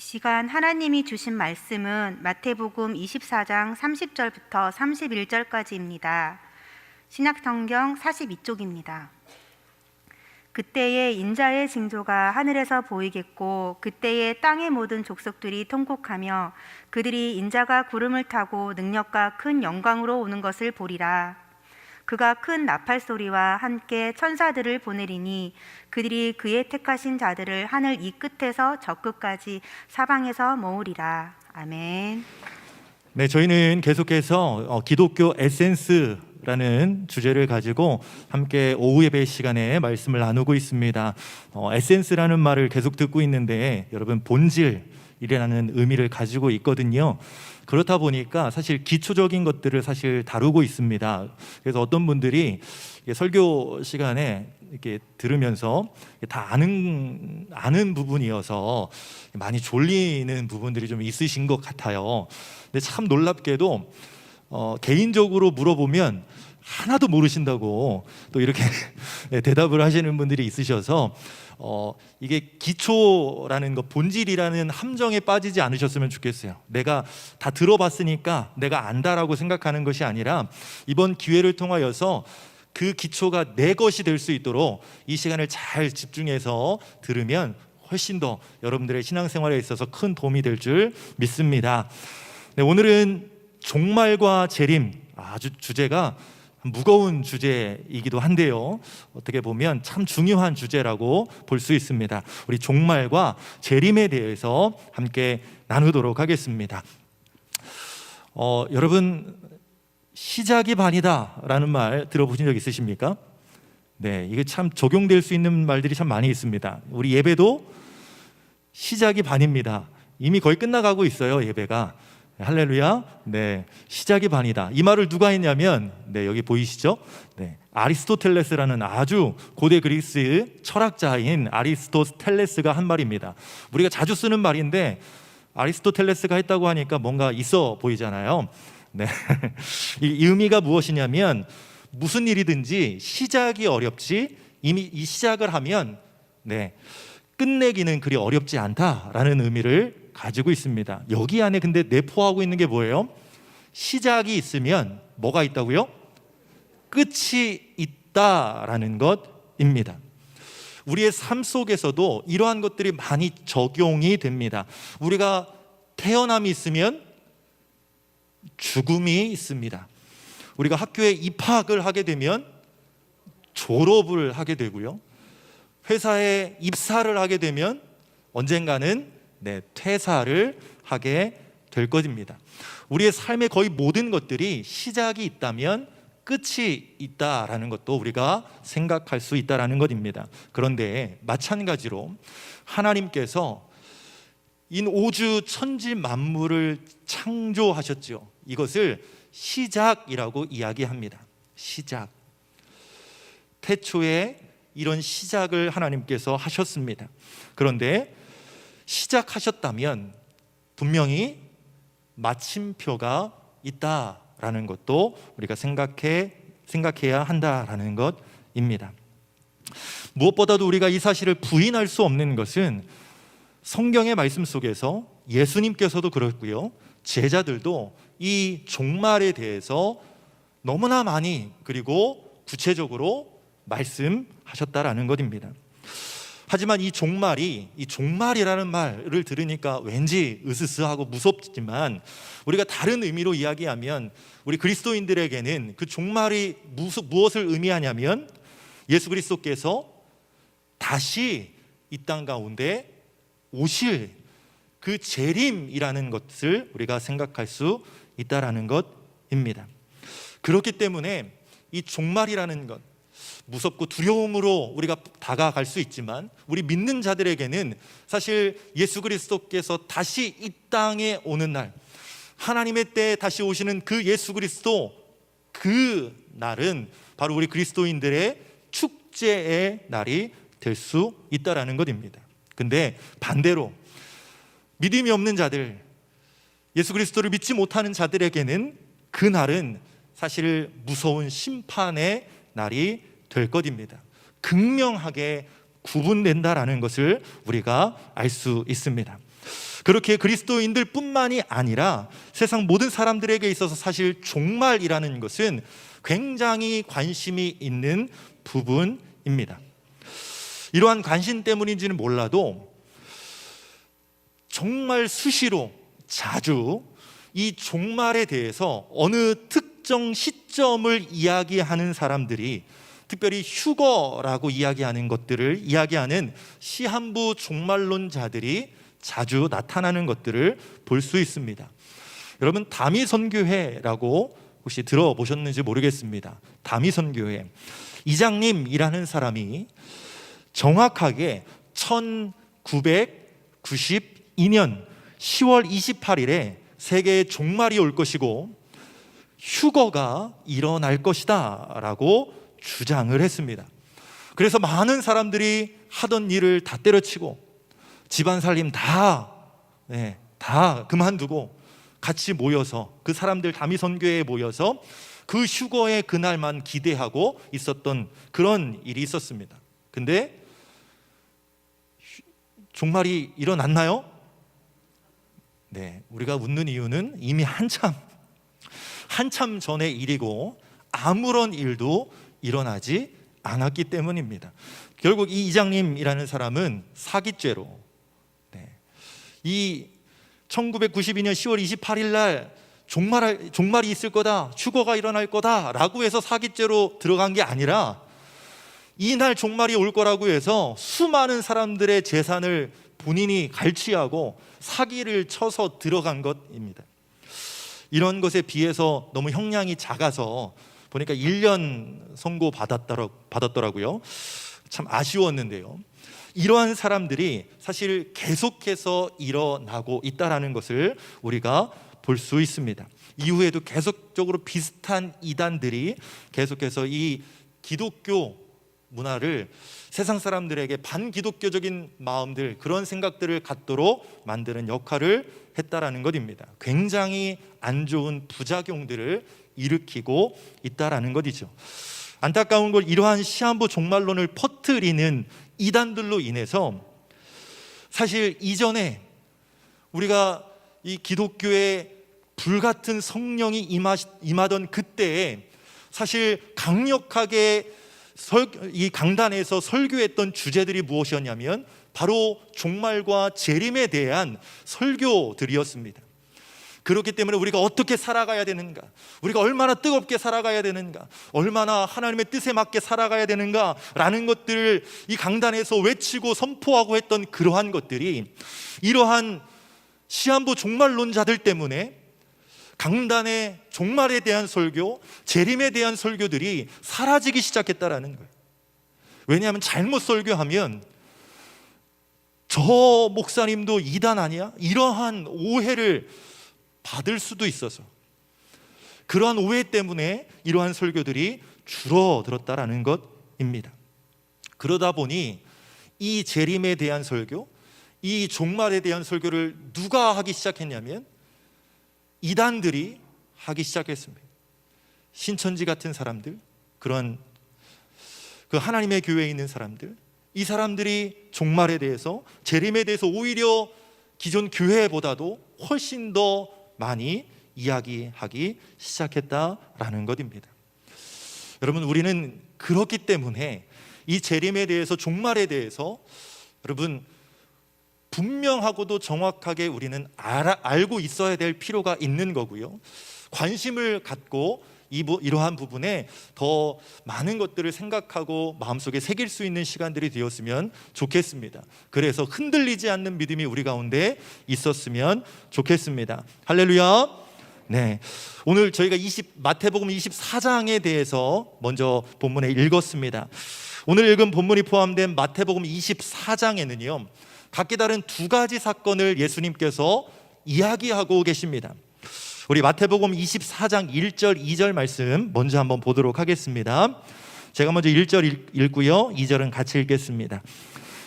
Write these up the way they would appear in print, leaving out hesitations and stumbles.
시간 하나님이 주신 말씀은 마태복음 24장 30절부터 31절까지입니다. 신약성경 42쪽입니다. 그때에 인자의 징조가 하늘에서 보이겠고 그때에 땅의 모든 족속들이 통곡하며 그들이 인자가 구름을 타고 능력과 큰 영광으로 오는 것을 보리라. 그가 큰 나팔 소리와 함께 천사들을 보내리니 그들이 그의 택하신 자들을 하늘 이 끝에서 저 끝까지 사방에서 모으리라. 아멘. 네, 저희는 계속해서 기독교 에센스라는 주제를 가지고 함께 오후 예배 시간에 말씀을 나누고 있습니다. 에센스라는 말을 계속 듣고 있는데 여러분 본질이라는 의미를 가지고 있거든요. 그렇다 보니까 사실 기초적인 것들을 사실 다루고 있습니다. 그래서 어떤 분들이 설교 시간에 이렇게 들으면서 다 아는 부분이어서 많이 졸리는 부분들이 좀 있으신 것 같아요. 근데 참 놀랍게도 개인적으로 물어보면 하나도 모르신다고 또 이렇게 대답을 하시는 분들이 있으셔서 이게 기초라는 것, 본질이라는 함정에 빠지지 않으셨으면 좋겠어요. 내가 다 들어봤으니까 내가 안다라고 생각하는 것이 아니라 이번 기회를 통하여서 그 기초가 내 것이 될 수 있도록 이 시간을 잘 집중해서 들으면 훨씬 더 여러분들의 신앙생활에 있어서 큰 도움이 될 줄 믿습니다. 네, 오늘은 종말과 재림, 아주 주제가 무거운 주제이기도 한데요, 어떻게 보면 참 중요한 주제라고 볼 수 있습니다. 우리 종말과 재림에 대해서 함께 나누도록 하겠습니다. 여러분, 시작이 반이다 라는 말 들어보신 적 있으십니까? 네, 이게 참 적용될 수 있는 말들이 참 많이 있습니다. 우리 예배도 시작이 반입니다. 이미 거의 끝나가고 있어요, 예배가. 할렐루야. 네, 시작이 반이다. 이 말을 누가 했냐면, 네, 여기 보이시죠? 네, 아리스토텔레스라는 아주 고대 그리스 철학자인 아리스토텔레스가 한 말입니다. 우리가 자주 쓰는 말인데 아리스토텔레스가 했다고 하니까 뭔가 있어 보이잖아요. 네, 이 의미가 무엇이냐면 무슨 일이든지 시작이 어렵지 이미 이 시작을 하면 끝내기는 그리 어렵지 않다라는 의미를 가지고 있습니다. 여기 안에 근데 내포하고 있는 게 뭐예요? 시작이 있으면 뭐가 있다고요? 끝이 있다라는 것입니다. 우리의 삶 속에서도 이러한 것들이 많이 적용이 됩니다. 우리가 태어남이 있으면 죽음이 있습니다. 우리가 학교에 입학을 하게 되면 졸업을 하게 되고요, 회사에 입사를 하게 되면 언젠가는 퇴사를 하게 될 것입니다. 우리의 삶의 거의 모든 것들이 시작이 있다면 끝이 있다라는 것도 우리가 생각할 수 있다라는 것입니다. 그런데 마찬가지로 하나님께서 인오주 천지 만물을 창조하셨죠. 이것을 시작이라고 이야기합니다. 시작. 태초에 이런 시작을 하나님께서 하셨습니다. 그런데 시작하셨다면 분명히 마침표가 있다라는 것도 우리가 생각해야 한다라는 것입니다. 무엇보다도 우리가 이 사실을 부인할 수 없는 것은 성경의 말씀 속에서 예수님께서도 그렇고요, 제자들도 이 종말에 대해서 너무나 많이 그리고 구체적으로 말씀하셨다라는 것입니다. 하지만 이 종말이라는 말을 들으니까 왠지 으스스하고 무섭지만 우리가 다른 의미로 이야기하면 우리 그리스도인들에게는 그 종말이 무엇을 의미하냐면 예수 그리스도께서 다시 이 땅 가운데 오실 그 재림이라는 것을 우리가 생각할 수 있다라는 것입니다. 그렇기 때문에 이 종말이라는 것, 무섭고 두려움으로 우리가 다가갈 수 있지만 우리 믿는 자들에게는 사실 예수 그리스도께서 다시 이 땅에 오는 날, 하나님의 때에 다시 오시는 그 예수 그리스도, 그 날은 바로 우리 그리스도인들의 축제의 날이 될 수 있다라는 것입니다. 근데 반대로 믿음이 없는 자들, 예수 그리스도를 믿지 못하는 자들에게는 그 날은 사실 무서운 심판의 날이 될 것입니다. 극명하게 구분된다라는 것을 우리가 알 수 있습니다. 그렇게 그리스도인들 뿐만이 아니라 세상 모든 사람들에게 있어서 사실 종말이라는 것은 굉장히 관심이 있는 부분입니다. 이러한 관심 때문인지는 몰라도 정말 수시로 자주 이 종말에 대해서 어느 특정 시점을 이야기하는 사람들이, 특별히 휴거라고 이야기하는 것들을 이야기하는 시한부 종말론자들이 자주 나타나는 것들을 볼 수 있습니다. 여러분, 다미선교회라고 혹시 들어보셨는지 모르겠습니다. 다미선교회 이장님이라는 사람이 정확하게 1992년 10월 28일에 세계의 종말이 올 것이고 휴거가 일어날 것이다 라고 주장을 했습니다. 그래서 많은 사람들이 하던 일을 다 때려치고 집안 살림 다 그만두고 같이 모여서, 그 사람들 다미선교회에 모여서 그 휴거의 그날만 기대하고 있었던 그런 일이 있었습니다. 근데 종말이 일어났나요? 네, 우리가 웃는 이유는 이미 한참 전의 일이고 아무런 일도 일어나지 않았기 때문입니다. 결국 이 이장님이라는 사람은 사기죄로, 이 1992년 10월 28일 날 종말이 있을 거다, 휴거가 일어날 거다 라고 해서 사기죄로 들어간 게 아니라 이날 종말이 올 거라고 해서 수많은 사람들의 재산을 본인이 갈취하고 사기를 쳐서 들어간 것입니다. 이런 것에 비해서 너무 형량이 작아서 보니까 1년 선고 받았더라고요. 참 아쉬웠는데요. 이러한 사람들이 사실 계속해서 일어나고 있다는 것을 우리가 볼 수 있습니다. 이후에도 계속적으로 비슷한 이단들이 계속해서 이 기독교 문화를 세상 사람들에게 반기독교적인 마음들, 그런 생각들을 갖도록 만드는 역할을 했다라는 것입니다. 굉장히 안 좋은 부작용들을 일으키고 있다라는 것이죠. 안타까운 건 이러한 시한부 종말론을 퍼뜨리는 이단들로 인해서 사실 이전에 우리가 이 기독교에 불같은 성령이 임하던 그때에 사실 강력하게 이 강단에서 설교했던 주제들이 무엇이었냐면 바로 종말과 재림에 대한 설교들이었습니다. 그렇기 때문에 우리가 어떻게 살아가야 되는가, 우리가 얼마나 뜨겁게 살아가야 되는가, 얼마나 하나님의 뜻에 맞게 살아가야 되는가 라는 것들을 이 강단에서 외치고 선포하고 했던 그러한 것들이 이러한 시한부 종말론자들 때문에 강단의 종말에 대한 설교, 재림에 대한 설교들이 사라지기 시작했다라는 거예요. 왜냐하면 잘못 설교하면 저 목사님도 이단 아니야? 이러한 오해를 받을 수도 있어서, 그러한 오해 때문에 이러한 설교들이 줄어들었다라는 것입니다. 그러다 보니 이 재림에 대한 설교, 이 종말에 대한 설교를 누가 하기 시작했냐면 이단들이 하기 시작했습니다. 신천지 같은 사람들, 그런 그 하나님의 교회에 있는 사람들, 이 사람들이 종말에 대해서, 재림에 대해서 오히려 기존 교회보다도 훨씬 더 많이 이야기하기 시작했다라는 것입니다. 여러분, 우리는 그렇기 때문에 이 재림에 대해서, 종말에 대해서 여러분 분명하고도 정확하게 우리는 알고 있어야 될 필요가 있는 거고요. 관심을 갖고 이러한 부분에 더 많은 것들을 생각하고 마음속에 새길 수 있는 시간들이 되었으면 좋겠습니다. 그래서 흔들리지 않는 믿음이 우리 가운데 있었으면 좋겠습니다. 할렐루야. 네, 오늘 저희가 마태복음 24장에 대해서 먼저 본문에 읽었습니다. 오늘 읽은 본문이 포함된 마태복음 24장에는요 각기 다른 두 가지 사건을 예수님께서 이야기하고 계십니다. 우리 마태복음 24장 1절 2절 말씀 먼저 한번 보도록 하겠습니다. 제가 먼저 1절 읽고요 2절은 같이 읽겠습니다.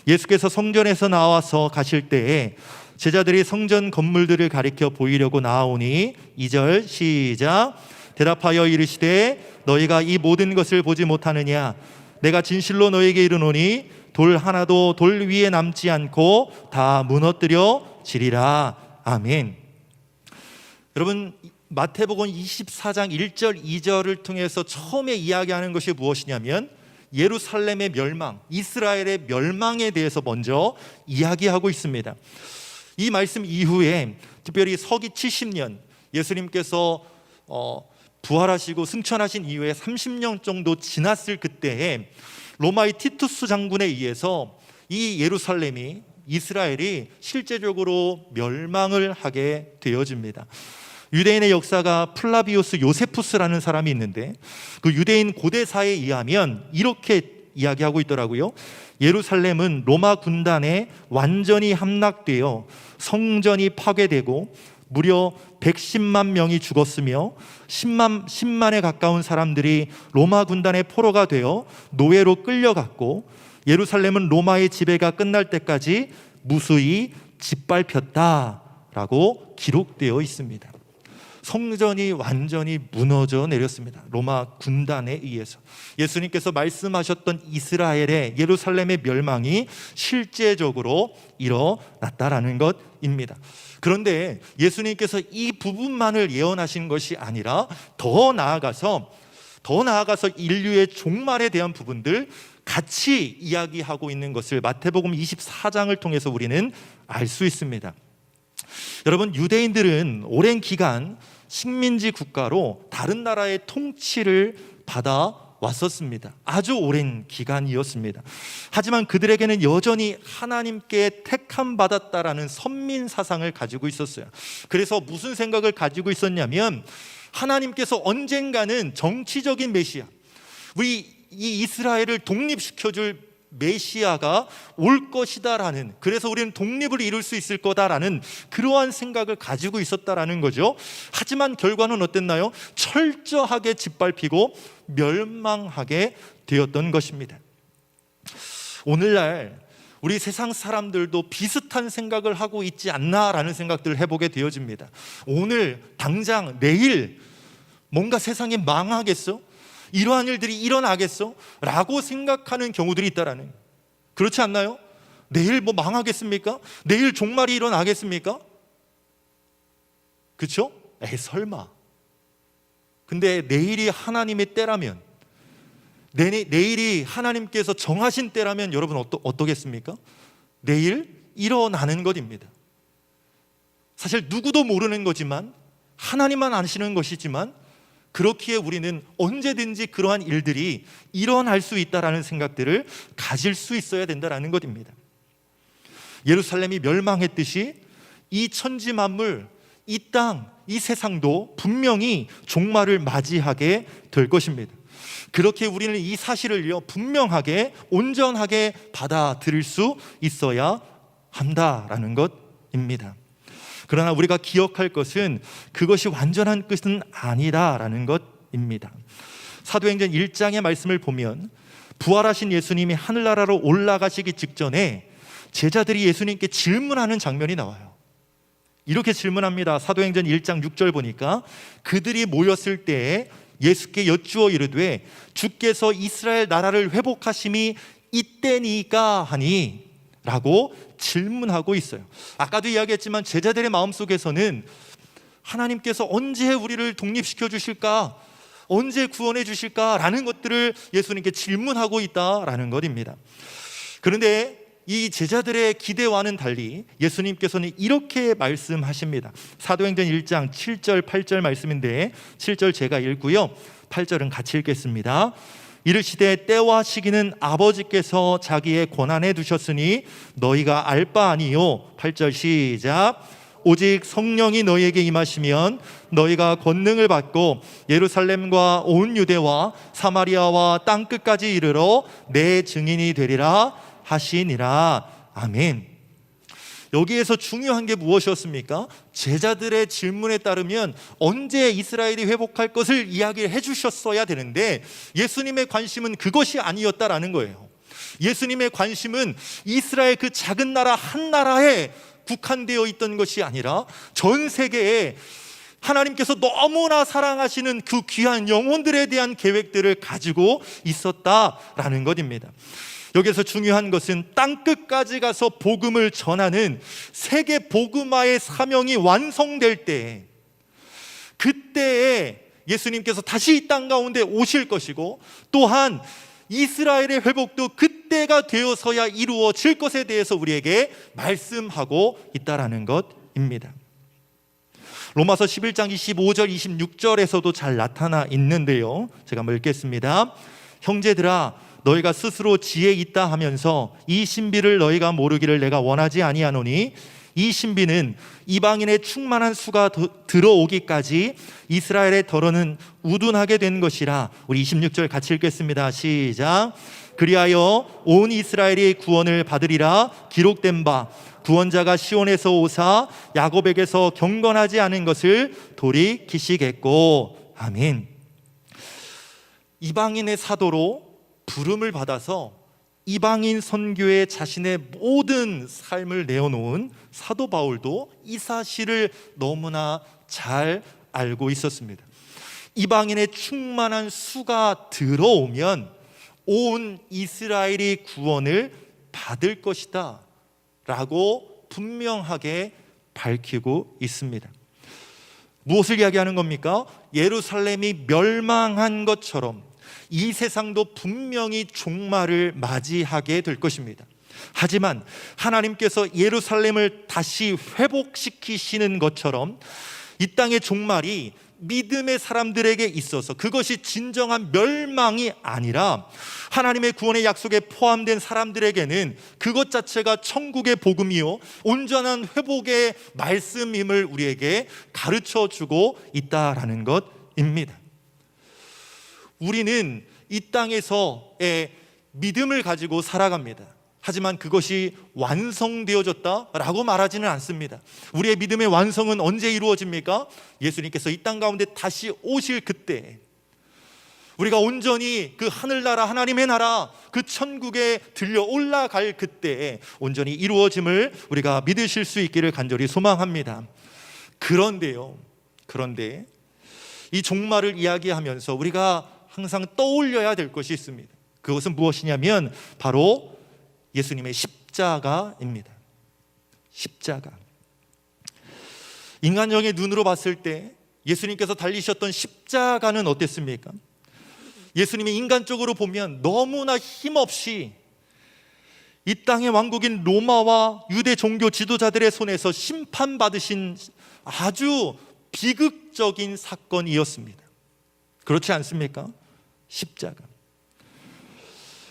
예수께서 성전에서 나와서 가실 때에 제자들이 성전 건물들을 가리켜 보이려고 나아오니 2절 시작. 대답하여 이르시되 너희가 이 모든 것을 보지 못하느냐? 내가 진실로 너희에게 이르노니 돌 하나도 돌 위에 남지 않고 다 무너뜨려 이루어지리라. 아멘. 여러분, 마태복음 24장 1절 2절을 통해서 처음에 이야기하는 것이 무엇이냐면 예루살렘의 멸망, 이스라엘의 멸망에 대해서 먼저 이야기하고 있습니다. 이 말씀 이후에 특별히 서기 70년 예수님께서 부활하시고 승천하신 이후에 30년 정도 지났을 그때에 로마의 티투스 장군에 의해서 이 예루살렘이, 이스라엘이 실제적으로 멸망을 하게 되어집니다. 유대인의 역사가 플라비우스 요세푸스라는 사람이 있는데 그 유대인 고대사에 의하면 이렇게 이야기하고 있더라고요. 예루살렘은 로마 군단에 완전히 함락되어 성전이 파괴되고 무려 110만 명이 죽었으며 10만에 가까운 사람들이 로마 군단의 포로가 되어 노예로 끌려갔고 예루살렘은 로마의 지배가 끝날 때까지 무수히 짓밟혔다라고 기록되어 있습니다. 성전이 완전히 무너져 내렸습니다. 로마 군단에 의해서. 예수님께서 말씀하셨던 이스라엘의, 예루살렘의 멸망이 실제적으로 일어났다라는 것입니다. 그런데 예수님께서 이 부분만을 예언하신 것이 아니라 더 나아가서 인류의 종말에 대한 부분들 같이 이야기하고 있는 것을 마태복음 24장을 통해서 우리는 알 수 있습니다. 여러분, 유대인들은 오랜 기간 식민지 국가로 다른 나라의 통치를 받아 왔었습니다. 아주 오랜 기간이었습니다. 하지만 그들에게는 여전히 하나님께 택함 받았다라는 선민 사상을 가지고 있었어요. 그래서 무슨 생각을 가지고 있었냐면 하나님께서 언젠가는 정치적인 메시아, 우리 이 이스라엘을 독립시켜줄 메시아가 올 것이다라는, 그래서 우리는 독립을 이룰 수 있을 거다라는 그러한 생각을 가지고 있었다라는 거죠. 하지만 결과는 어땠나요? 철저하게 짓밟히고 멸망하게 되었던 것입니다. 오늘날 우리 세상 사람들도 비슷한 생각을 하고 있지 않나라는 생각들을 해보게 되어집니다. 오늘 당장 내일 뭔가 세상이 망하겠어? 이러한 일들이 일어나겠어? 라고 생각하는 경우들이 있다라는, 그렇지 않나요? 내일 뭐 망하겠습니까? 내일 종말이 일어나겠습니까? 그렇죠? 설마. 근데 내일이 하나님의 때라면, 내일이 하나님께서 정하신 때라면 여러분 어떠겠습니까? 내일 일어나는 것입니다. 사실 누구도 모르는 거지만, 하나님만 아시는 것이지만, 그렇기에 우리는 언제든지 그러한 일들이 일어날 수 있다라는 생각들을 가질 수 있어야 된다라는 것입니다. 예루살렘이 멸망했듯이 이 천지 만물, 이 땅, 이 세상도 분명히 종말을 맞이하게 될 것입니다. 그렇게 우리는 이 사실을요 분명하게, 온전하게 받아들일 수 있어야 한다라는 것입니다. 그러나 우리가 기억할 것은 그것이 완전한 끝은 아니다라는 것입니다. 사도행전 1장의 말씀을 보면 부활하신 예수님이 하늘나라로 올라가시기 직전에 제자들이 예수님께 질문하는 장면이 나와요. 이렇게 질문합니다. 사도행전 1장 6절 보니까 그들이 모였을 때에 예수께 여쭈어 이르되 주께서 이스라엘 나라를 회복하심이 이때니까 하니 라고 질문하고 있어요. 아까도 이야기했지만 제자들의 마음속에서는 하나님께서 언제 우리를 독립시켜 주실까? 언제 구원해 주실까? 라는 것들을 예수님께 질문하고 있다라는 것입니다. 그런데 이 제자들의 기대와는 달리 예수님께서는 이렇게 말씀하십니다. 사도행전 1장 7절 8절 말씀인데 7절 제가 읽고요 8절은 같이 읽겠습니다. 이르시되 때와 시기는 아버지께서 자기의 권한에 두셨으니 너희가 알 바 아니요. 8절 시작. 오직 성령이 너희에게 임하시면 너희가 권능을 받고 예루살렘과 온 유대와 사마리아와 땅끝까지 이르러 내 증인이 되리라 하시니라. 아멘. 여기에서 중요한 게 무엇이었습니까? 제자들의 질문에 따르면 언제 이스라엘이 회복할 것을 이야기를 해주셨어야 되는데 예수님의 관심은 그것이 아니었다라는 거예요. 예수님의 관심은 이스라엘 그 작은 나라 한 나라에 국한되어 있던 것이 아니라 전 세계에 하나님께서 너무나 사랑하시는 그 귀한 영혼들에 대한 계획들을 가지고 있었다라는 것입니다. 여기서 중요한 것은 땅끝까지 가서 복음을 전하는 세계 복음화의 사명이 완성될 때, 그때에 예수님께서 다시 이 땅 가운데 오실 것이고, 또한 이스라엘의 회복도 그때가 되어서야 이루어질 것에 대해서 우리에게 말씀하고 있다라는 것입니다. 로마서 11장 25절 26절에서도 잘 나타나 있는데요, 제가 한번 읽겠습니다. 형제들아, 너희가 스스로 지혜 있다 하면서 이 신비를 너희가 모르기를 내가 원하지 아니하노니, 이 신비는 이방인의 충만한 수가 들어오기까지 이스라엘의 더러는 우둔하게 된 것이라. 우리 26절 같이 읽겠습니다. 시작. 그리하여 온 이스라엘이 구원을 받으리라 기록된 바, 구원자가 시온에서 오사 야곱에게서 경건하지 않은 것을 돌이키시겠고. 아멘. 이방인의 사도로 부름을 받아서 이방인 선교에 자신의 모든 삶을 내어놓은 사도 바울도 이 사실을 너무나 잘 알고 있었습니다. 이방인의 충만한 수가 들어오면 온 이스라엘이 구원을 받을 것이다 라고 분명하게 밝히고 있습니다. 무엇을 이야기하는 겁니까? 예루살렘이 멸망한 것처럼 이 세상도 분명히 종말을 맞이하게 될 것입니다. 하지만 하나님께서 예루살렘을 다시 회복시키시는 것처럼 이 땅의 종말이 믿음의 사람들에게 있어서 그것이 진정한 멸망이 아니라 하나님의 구원의 약속에 포함된 사람들에게는 그것 자체가 천국의 복음이요 온전한 회복의 말씀임을 우리에게 가르쳐주고 있다라는 것입니다. 우리는 이 땅에서의 믿음을 가지고 살아갑니다. 하지만 그것이 완성되어졌다라고 말하지는 않습니다. 우리의 믿음의 완성은 언제 이루어집니까? 예수님께서 이 땅 가운데 다시 오실 그때, 우리가 온전히 그 하늘나라, 하나님의 나라, 그 천국에 들려 올라갈 그때에 온전히 이루어짐을 우리가 믿으실 수 있기를 간절히 소망합니다. 그런데 이 종말을 이야기하면서 우리가 항상 떠올려야 될 것이 있습니다. 그것은 무엇이냐면 바로 예수님의 십자가입니다. 십자가. 인간적인 눈으로 봤을 때 예수님께서 달리셨던 십자가는 어땠습니까? 예수님이 인간적으로 보면 너무나 힘없이 이 땅의 왕국인 로마와 유대 종교 지도자들의 손에서 심판받으신 아주 비극적인 사건이었습니다. 그렇지 않습니까? 십자가.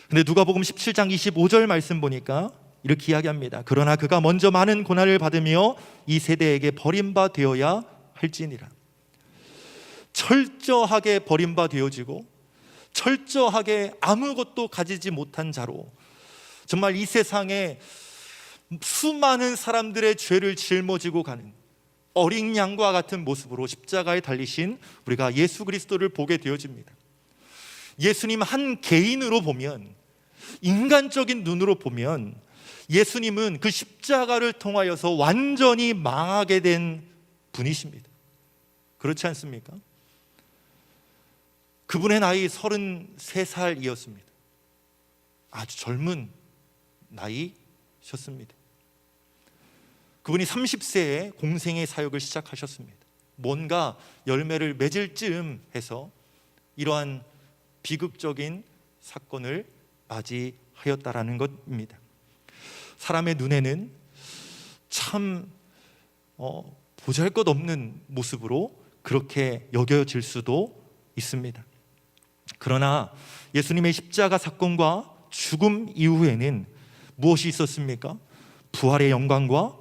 근데 누가복음 17장 25절 말씀 보니까 이렇게 이야기합니다. 그러나 그가 먼저 많은 고난을 받으며 이 세대에게 버림바 되어야 할지니라. 철저하게 버림바 되어지고 철저하게 아무것도 가지지 못한 자로 정말 이 세상에 수많은 사람들의 죄를 짊어지고 가는 어린 양과 같은 모습으로 십자가에 달리신 우리가 예수 그리스도를 보게 되어집니다. 예수님 한 개인으로 보면, 인간적인 눈으로 보면 예수님은 그 십자가를 통하여서 완전히 망하게 된 분이십니다. 그렇지 않습니까? 그분의 나이 33살이었습니다. 아주 젊은 나이셨습니다. 그분이 30세에 공생의 사역을 시작하셨습니다. 뭔가 열매를 맺을 쯤 해서 이러한 비극적인 사건을 맞이하였다라는 것입니다. 사람의 눈에는 참 보잘것없는 모습으로 그렇게 여겨질 수도 있습니다. 그러나 예수님의 십자가 사건과 죽음 이후에는 무엇이 있었습니까? 부활의 영광과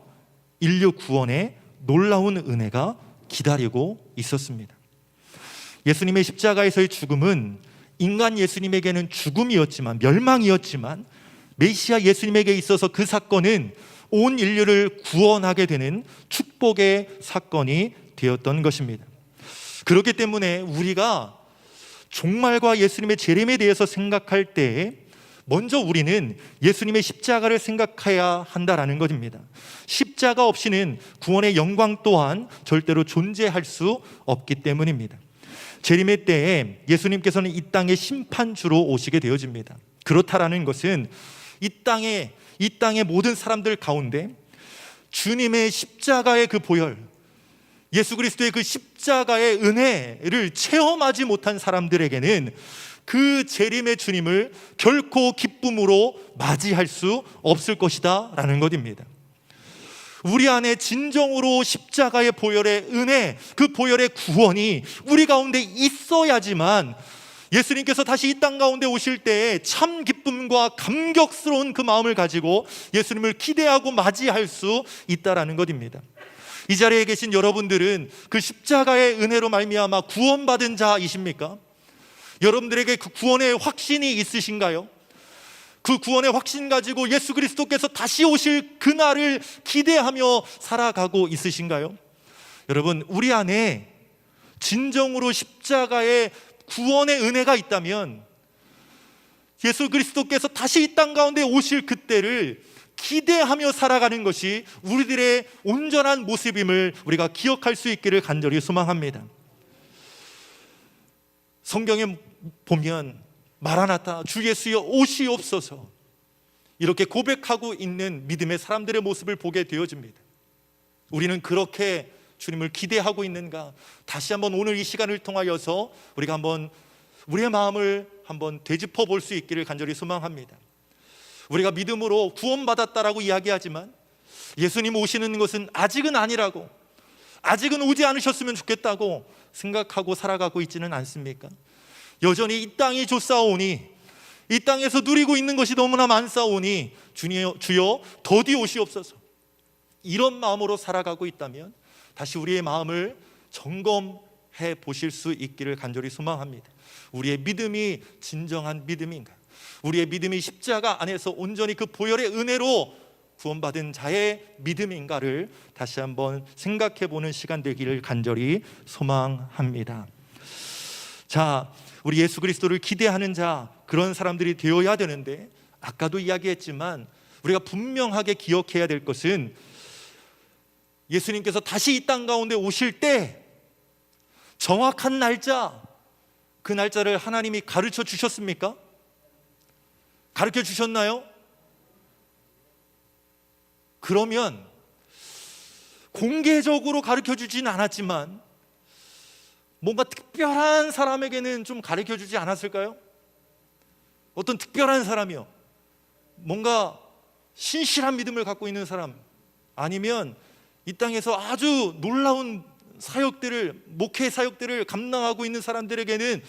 인류 구원의 놀라운 은혜가 기다리고 있었습니다. 예수님의 십자가에서의 죽음은 인간 예수님에게는 죽음이었지만, 멸망이었지만, 메시아 예수님에게 있어서 그 사건은 온 인류를 구원하게 되는 축복의 사건이 되었던 것입니다. 그렇기 때문에 우리가 종말과 예수님의 재림에 대해서 생각할 때 먼저 우리는 예수님의 십자가를 생각해야 한다라는 것입니다. 십자가 없이는 구원의 영광 또한 절대로 존재할 수 없기 때문입니다. 재림의 때에 예수님께서는 이 땅에 심판주로 오시게 되어집니다. 그렇다라는 것은 이 땅의 모든 사람들 가운데 주님의 십자가의 그 보혈, 예수 그리스도의 그 십자가의 은혜를 체험하지 못한 사람들에게는 그 재림의 주님을 결코 기쁨으로 맞이할 수 없을 것이다 라는 것입니다. 우리 안에 진정으로 십자가의 보혈의 은혜, 그 보혈의 구원이 우리 가운데 있어야지만 예수님께서 다시 이 땅 가운데 오실 때에 참 기쁨과 감격스러운 그 마음을 가지고 예수님을 기대하고 맞이할 수 있다라는 것입니다. 이 자리에 계신 여러분들은 그 십자가의 은혜로 말미암아 구원받은 자이십니까? 여러분들에게 그 구원의 확신이 있으신가요? 그 구원의 확신 가지고 예수 그리스도께서 다시 오실 그날을 기대하며 살아가고 있으신가요? 여러분, 우리 안에 진정으로 십자가의 구원의 은혜가 있다면 예수 그리스도께서 다시 이 땅 가운데 오실 그때를 기대하며 살아가는 것이 우리들의 온전한 모습임을 우리가 기억할 수 있기를 간절히 소망합니다. 성경에 보면 마라나타, 주 예수여 오시옵소서, 이렇게 고백하고 있는 믿음의 사람들의 모습을 보게 되어집니다. 우리는 그렇게 주님을 기대하고 있는가? 다시 한번 오늘 이 시간을 통하여서 우리가 한번 우리의 마음을 한번 되짚어 볼 수 있기를 간절히 소망합니다. 우리가 믿음으로 구원받았다라고 이야기하지만 예수님 오시는 것은 아직은 아니라고, 아직은 오지 않으셨으면 좋겠다고 생각하고 살아가고 있지는 않습니까? 여전히 이 땅이 좋사오니, 이 땅에서 누리고 있는 것이 너무나 많사오니 주여 더디 오시옵소서, 이런 마음으로 살아가고 있다면 다시 우리의 마음을 점검해 보실 수 있기를 간절히 소망합니다. 우리의 믿음이 진정한 믿음인가? 우리의 믿음이 십자가 안에서 온전히 그 보혈의 은혜로 구원받은 자의 믿음인가를 다시 한번 생각해 보는 시간 되기를 간절히 소망합니다. 자, 우리 예수 그리스도를 기대하는 자, 그런 사람들이 되어야 되는데, 아까도 이야기했지만 우리가 분명하게 기억해야 될 것은 예수님께서 다시 이 땅 가운데 오실 때 정확한 날짜, 그 날짜를 하나님이 가르쳐 주셨습니까? 가르쳐 주셨나요? 그러면 공개적으로 가르쳐 주진 않았지만 뭔가 특별한 사람에게는 좀 가르쳐 주지 않았을까요? 어떤 특별한 사람이요, 뭔가 신실한 믿음을 갖고 있는 사람, 아니면 이 땅에서 아주 놀라운 사역들을, 목회 사역들을 감당하고 있는 사람들에게는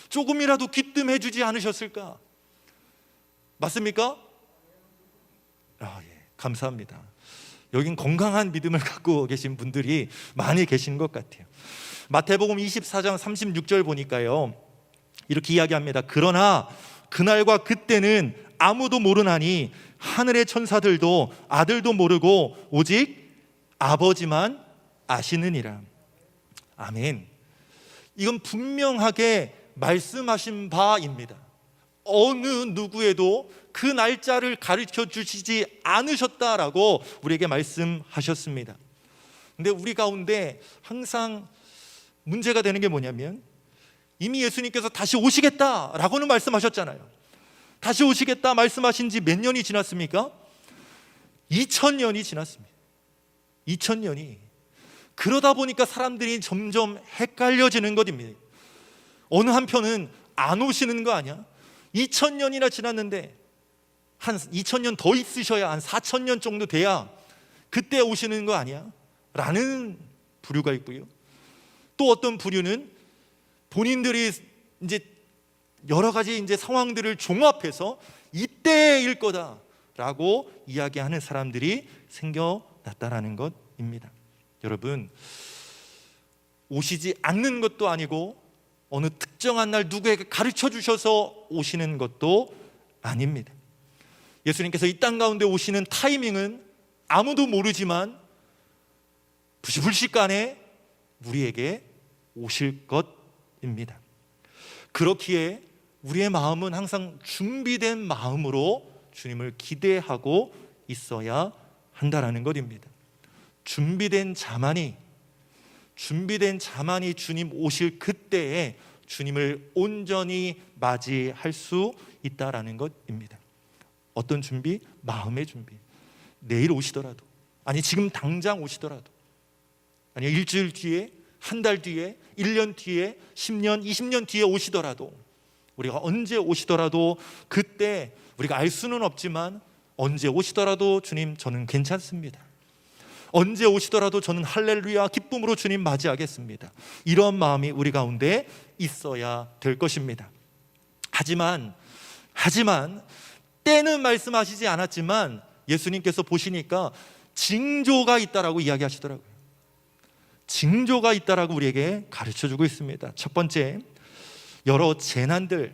조금이라도 귀뜸해 주지 않으셨을까? 맞습니까? 예, 감사합니다. 여긴 건강한 믿음을 갖고 계신 분들이 많이 계신 것 같아요. 마태복음 24장 36절 보니까요, 이렇게 이야기합니다. 그러나 그날과 그때는 아무도 모르나니 하늘의 천사들도 아들도 모르고 오직 아버지만 아시느니라. 아멘. 이건 분명하게 말씀하신 바입니다. 어느 누구에도 그 날짜를 가르쳐 주시지 않으셨다라고 우리에게 말씀하셨습니다. 근데 우리 가운데 항상 문제가 되는 게 뭐냐면, 이미 예수님께서 다시 오시겠다라고는 말씀하셨잖아요. 다시 오시겠다 말씀하신 지 몇 년이 지났습니까? 2000년이 지났습니다. 2000년이. 그러다 보니까 사람들이 점점 헷갈려지는 것입니다. 어느 한편은 안 오시는 거 아니야? 2000년이나 지났는데 한 2000년 더 있으셔야, 한 4000년 정도 돼야 그때 오시는 거 아니야? 라는 부류가 있고요. 또 어떤 부류는 본인들이 이제 여러 가지 이제 상황들을 종합해서 이때일 거다라고 이야기하는 사람들이 생겨났다라는 것입니다. 여러분, 오시지 않는 것도 아니고 어느 특정한 날 누구에게 가르쳐 주셔서 오시는 것도 아닙니다. 예수님께서 이 땅 가운데 오시는 타이밍은 아무도 모르지만 부시불식간에 우리에게 오실 것입니다. 그렇기에 우리의 마음은 항상 준비된 마음으로 주님을 기대하고 있어야 한다라는 것입니다. 준비된 자만이 준비된 자만이 주님 오실 그때에 주님을 온전히 맞이할 수 있다라는 것입니다. 어떤 준비? 마음의 준비. 내일 오시더라도, 아니 지금 당장 오시더라도, 아니 일주일 뒤에, 한 달 뒤에, 1년 뒤에, 10년, 20년 뒤에 오시더라도, 우리가 언제 오시더라도 그때 우리가 알 수는 없지만 언제 오시더라도 주님 저는 괜찮습니다. 언제 오시더라도 저는 할렐루야 기쁨으로 주님 맞이하겠습니다. 이런 마음이 우리 가운데 있어야 될 것입니다. 하지만 때는 말씀하시지 않았지만 예수님께서 보시니까 징조가 있다라고 이야기하시더라고요. 징조가 있다라고 우리에게 가르쳐주고 있습니다. 첫 번째, 여러 재난들이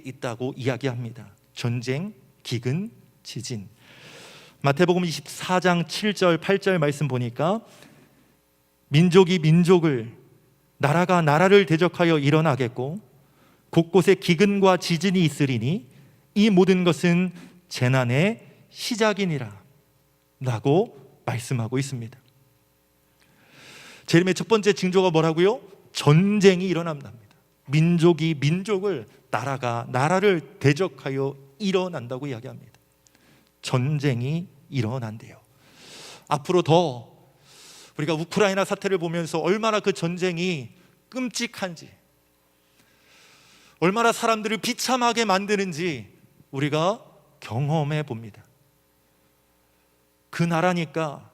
있다고 이야기합니다. 전쟁, 기근, 지진. 마태복음 24장 7절 8절 말씀 보니까 민족이 민족을, 나라가 나라를 대적하여 일어나겠고 곳곳에 기근과 지진이 있으리니 이 모든 것은 재난의 시작이니라 라고 말씀하고 있습니다. 재림의 첫 번째 징조가 뭐라고요? 전쟁이 일어난답니다. 민족이 민족을, 나라가 나라를 대적하여 일어난다고 이야기합니다. 전쟁이 일어난대요. 앞으로 더 우리가 우크라이나 사태를 보면서 얼마나 그 전쟁이 끔찍한지, 얼마나 사람들을 비참하게 만드는지 우리가 경험해 봅니다. 그 나라니까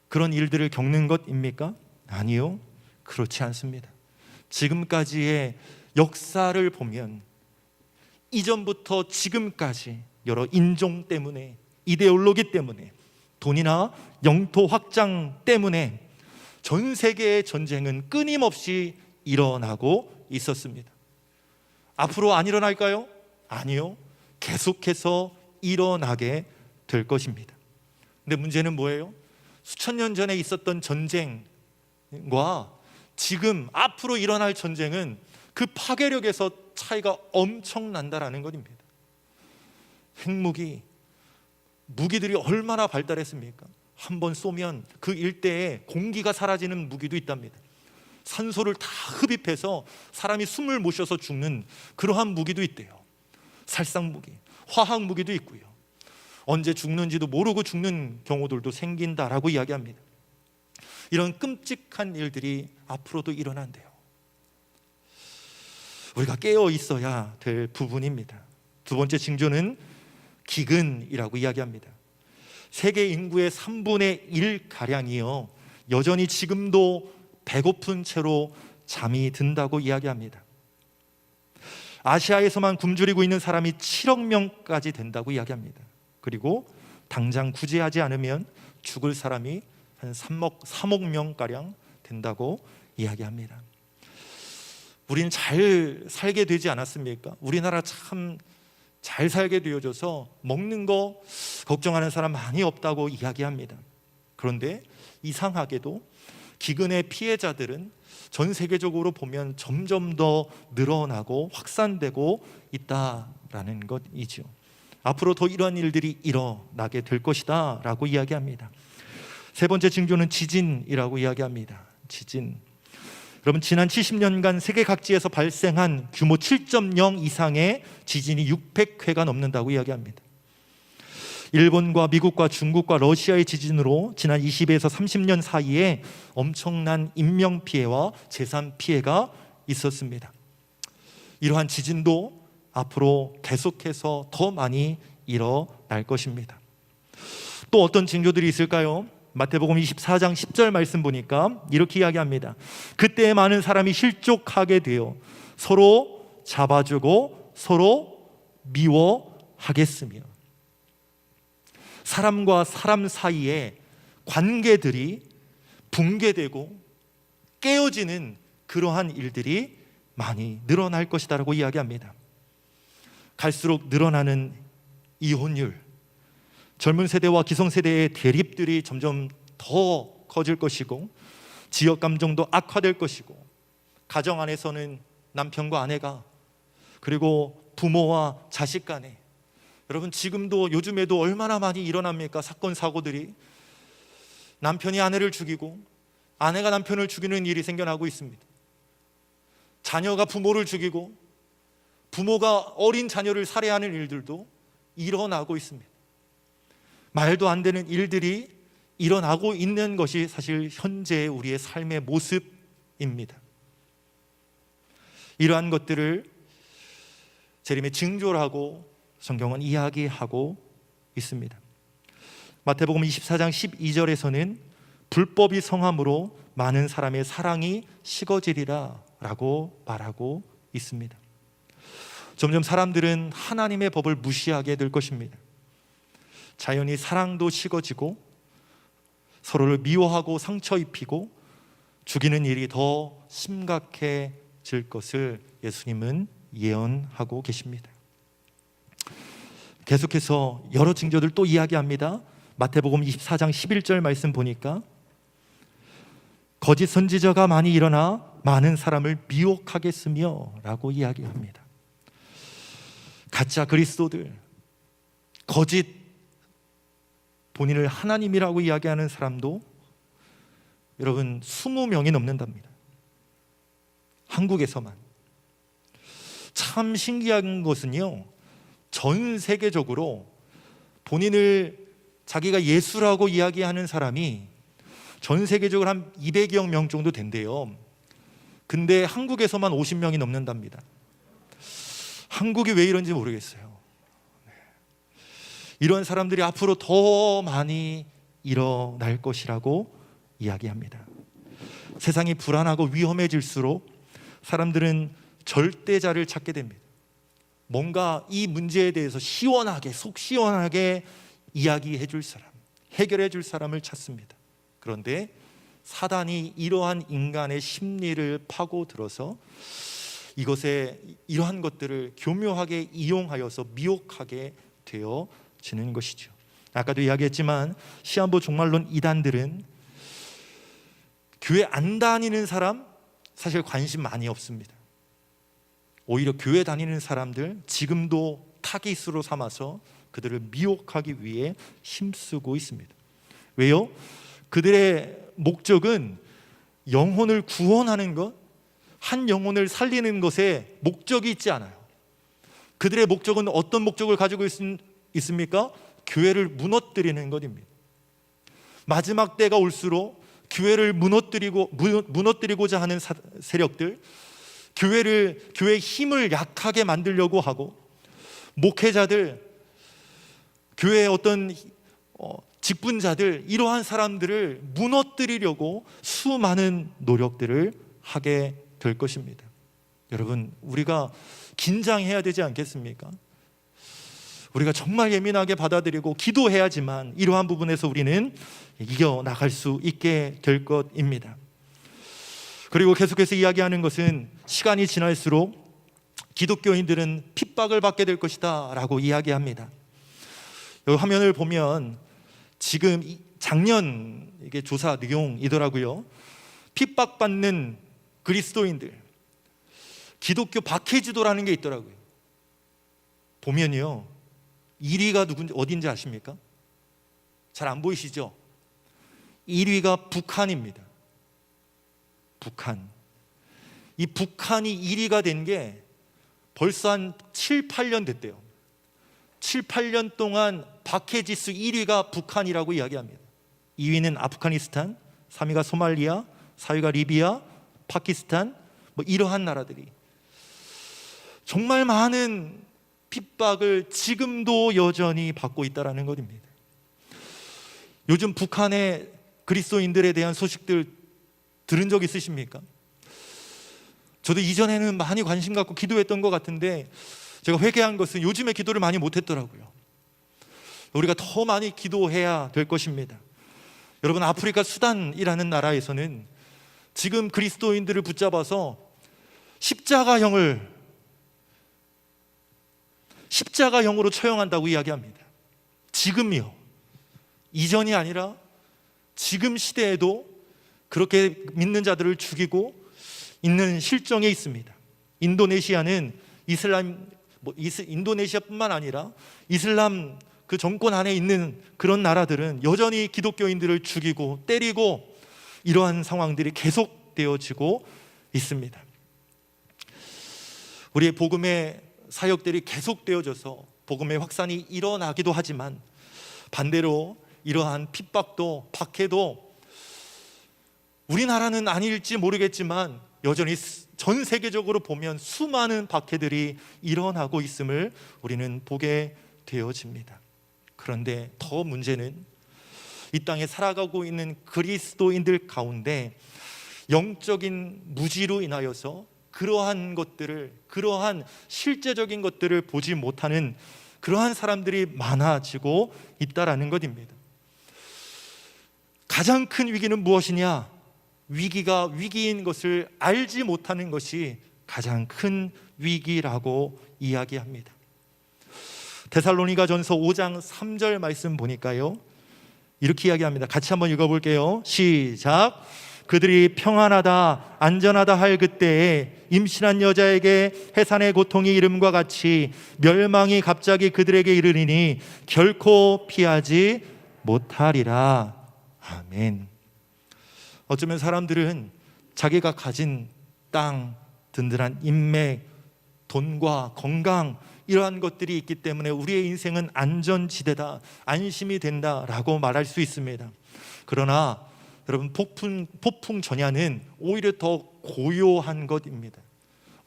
그런 일들을 겪는 것입니까? 아니요, 그렇지 않습니다. 지금까지의 역사를 보면 이전부터 지금까지 여러 인종 때문에, 이데올로기 때문에, 돈이나 영토 확장 때문에 전 세계의 전쟁은 끊임없이 일어나고 있었습니다. 앞으로 안 일어날까요? 아니요, 계속해서 일어나게 될 것입니다. 근데 문제는 뭐예요? 수천 년 전에 있었던 전쟁과 지금 앞으로 일어날 전쟁은 그 파괴력에서 차이가 엄청난다라는 것입니다. 핵무기, 무기들이 얼마나 발달했습니까? 한번 쏘면 그 일대에 공기가 사라지는 무기도 있답니다. 산소를 다 흡입해서 사람이 숨을 못 쉬어서 죽는 그러한 무기도 있대요. 살상무기, 화학무기도 있고요. 언제 죽는지도 모르고 죽는 경우들도 생긴다라고 이야기합니다. 이런 끔찍한 일들이 앞으로도 일어난대요. 우리가 깨어 있어야 될 부분입니다. 두 번째 징조는 기근이라고 이야기합니다. 세계 인구의 3분의 1가량이요 여전히 지금도 배고픈 채로 잠이 든다고 이야기합니다. 아시아에서만 굶주리고 있는 사람이 7억 명까지 된다고 이야기합니다. 그리고 당장 구제하지 않으면 죽을 사람이 한 3억 명가량 된다고 이야기합니다. 우리는 잘 살게 되지 않았습니까? 우리나라 참 잘 살게 되어져서 먹는 거 걱정하는 사람 많이 없다고 이야기합니다. 그런데 이상하게도 기근의 피해자들은 전 세계적으로 보면 점점 더 늘어나고 확산되고 있다라는 것이죠. 앞으로 더 이러한 일들이 일어나게 될 것이다 라고 이야기합니다. 세 번째 징조는 지진이라고 이야기합니다. 지진. 여러분, 지난 70년간 세계 각지에서 발생한 규모 7.0 이상의 지진이 600회가 넘는다고 이야기합니다. 일본과 미국과 중국과 러시아의 지진으로 지난 20에서 30년 사이에 엄청난 인명피해와 재산피해가 있었습니다. 이러한 지진도 앞으로 계속해서 더 많이 일어날 것입니다. 또 어떤 징조들이 있을까요? 마태복음 24장 10절 말씀 보니까 이렇게 이야기합니다. 그때 많은 사람이 실족하게 되어 서로 잡아주고 서로 미워하겠으며, 사람과 사람 사이에 관계들이 붕괴되고 깨어지는 그러한 일들이 많이 늘어날 것이다라고 이야기합니다. 갈수록 늘어나는 이혼율, 젊은 세대와 기성세대의 대립들이 점점 더 커질 것이고, 지역 감정도 악화될 것이고, 가정 안에서는 남편과 아내가, 그리고 부모와 자식 간에, 여러분 지금도 요즘에도 얼마나 많이 일어납니까? 사건 사고들이. 남편이 아내를 죽이고 아내가 남편을 죽이는 일이 생겨나고 있습니다. 자녀가 부모를 죽이고 부모가 어린 자녀를 살해하는 일들도 일어나고 있습니다. 말도 안 되는 일들이 일어나고 있는 것이 사실 현재 우리의 삶의 모습입니다. 이러한 것들을 재림의 징조라고 성경은 이야기하고 있습니다. 마태복음 24장 12절에서는 불법이 성함으로 많은 사람의 사랑이 식어지리라 라고 말하고 있습니다. 점점 사람들은 하나님의 법을 무시하게 될 것입니다. 자연히 사랑도 식어지고 서로를 미워하고 상처 입히고 죽이는 일이 더 심각해질 것을 예수님은 예언하고 계십니다. 계속해서 여러 징조들 또 이야기합니다. 마태복음 24장 11절 말씀 보니까 거짓 선지자가 많이 일어나 많은 사람을 미혹하겠으며 라고 이야기합니다. 가짜 그리스도들, 거짓 본인을 하나님이라고 이야기하는 사람도 여러분 20명이 넘는답니다. 한국에서만. 참 신기한 것은요, 전 세계적으로 본인을 자기가 예수라고 이야기하는 사람이 전 세계적으로 한 200여 명 정도 된대요. 근데 한국에서만 50명이 넘는답니다. 한국이 왜 이런지 모르겠어요. 이런 사람들이 앞으로 더 많이 일어날 것이라고 이야기합니다. 세상이 불안하고 위험해질수록 사람들은 절대자를 찾게 됩니다. 뭔가 이 문제에 대해서 시원하게, 속 시원하게 이야기해 줄 사람, 해결해 줄 사람을 찾습니다. 그런데 사단이 이러한 인간의 심리를 파고들어서 이것에 이러한 것들을 교묘하게 이용하여서 미혹하게 되어지는 것이죠. 아까도 이야기했지만 시한부 종말론 이단들은 교회 안 다니는 사람 사실 관심 많이 없습니다. 오히려 교회 다니는 사람들 지금도 타깃으로 삼아서 그들을 미혹하기 위해 힘쓰고 있습니다. 왜요? 그들의 목적은 영혼을 구원하는 것, 한 영혼을 살리는 것에 목적이 있지 않아요. 그들의 목적은 어떤 목적을 가지고 있습니까? 교회를 무너뜨리는 것입니다. 마지막 때가 올수록 교회를 무너뜨리고자 하는 세력들, 교회의 힘을 약하게 만들려고 하고, 목회자들, 교회의 어떤 직분자들, 이러한 사람들을 무너뜨리려고 수많은 노력들을 하게 될 것입니다. 여러분, 우리가 긴장해야 되지 않겠습니까? 우리가 정말 예민하게 받아들이고 기도해야지만 이러한 부분에서 우리는 이겨나갈 수 있게 될 것입니다. 그리고 계속해서 이야기하는 것은 시간이 지날수록 기독교인들은 핍박을 받게 될 것이다 라고 이야기합니다. 여기 화면을 보면 지금 작년 이게 조사 내용이더라고요. 핍박받는 그리스도인들, 기독교 박해지도라는 게 있더라고요. 보면요, 1위가 누군지 어딘지 아십니까? 잘 안 보이시죠? 1위가 북한입니다. 북한. 이 북한이 1위가 된 게 벌써 한 7, 8년 됐대요. 7, 8년 동안 박해지수 1위가 북한이라고 이야기합니다. 2위는 아프가니스탄, 3위가 소말리아, 4위가 리비아, 파키스탄, 이러한 나라들이 정말 많은 핍박을 지금도 여전히 받고 있다는 것입니다. 요즘 북한의 그리스도인들에 대한 소식들 들은 적 있으십니까? 저도 이전에는 많이 관심 갖고 기도했던 것 같은데 제가 회개한 것은 요즘에 기도를 많이 못했더라고요. 우리가 더 많이 기도해야 될 것입니다. 여러분, 아프리카 수단이라는 나라에서는 지금 그리스도인들을 붙잡아서 십자가형으로 처형한다고 이야기합니다. 지금이요. 이전이 아니라 지금 시대에도 그렇게 믿는 자들을 죽이고 있는 실정에 있습니다. 인도네시아는 인도네시아뿐만 아니라 이슬람 그 정권 안에 있는 그런 나라들은 여전히 기독교인들을 죽이고 때리고 이러한 상황들이 계속되어지고 있습니다. 우리의 복음의 사역들이 계속되어져서 복음의 확산이 일어나기도 하지만 반대로 이러한 핍박도 박해도 우리나라는 아닐지 모르겠지만 여전히 전 세계적으로 보면 수많은 박해들이 일어나고 있음을 우리는 보게 되어집니다. 그런데 더 문제는 이 땅에 살아가고 있는 그리스도인들 가운데 영적인 무지로 인하여서 그러한 것들을, 그러한 실제적인 것들을 보지 못하는 그러한 사람들이 많아지고 있다라는 것입니다. 가장 큰 위기는 무엇이냐? 위기가 위기인 것을 알지 못하는 것이 가장 큰 위기라고 이야기합니다. 데살로니가전서 5장 3절 말씀 보니까요, 이렇게 이야기합니다. 같이 한번 읽어볼게요. 시작. 그들이 평안하다 안전하다 할 그때에 임신한 여자에게 해산의 고통이 이름과 같이 멸망이 갑자기 그들에게 이르리니 결코 피하지 못하리라. 아멘. 어쩌면 사람들은 자기가 가진 땅, 든든한 인맥, 돈과 건강 이러한 것들이 있기 때문에 우리의 인생은 안전지대다, 안심이 된다라고 말할 수 있습니다. 그러나 여러분, 폭풍 전야는 오히려 더 고요한 것입니다.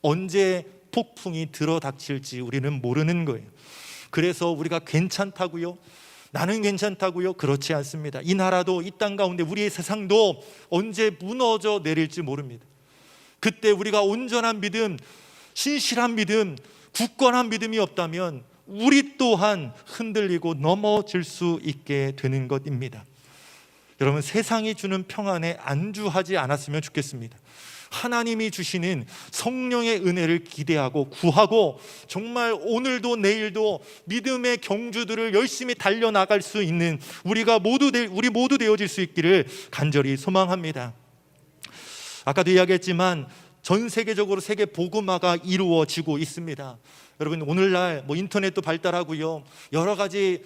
언제 폭풍이 들어닥칠지 우리는 모르는 거예요. 그래서 우리가 괜찮다고요? 나는 괜찮다고요? 그렇지 않습니다. 이 나라도, 이 땅 가운데 우리의 세상도 언제 무너져 내릴지 모릅니다. 그때 우리가 온전한 믿음, 신실한 믿음, 굳건한 믿음이 없다면 우리 또한 흔들리고 넘어질 수 있게 되는 것입니다. 여러분, 세상이 주는 평안에 안주하지 않았으면 좋겠습니다. 하나님이 주시는 성령의 은혜를 기대하고 구하고 정말 오늘도 내일도 믿음의 경주들을 열심히 달려나갈 수 있는 우리 모두 되어질 수 있기를 간절히 소망합니다. 아까도 이야기했지만 전 세계적으로 세계 복음화가 이루어지고 있습니다. 여러분, 오늘날 인터넷도 발달하고요, 여러 가지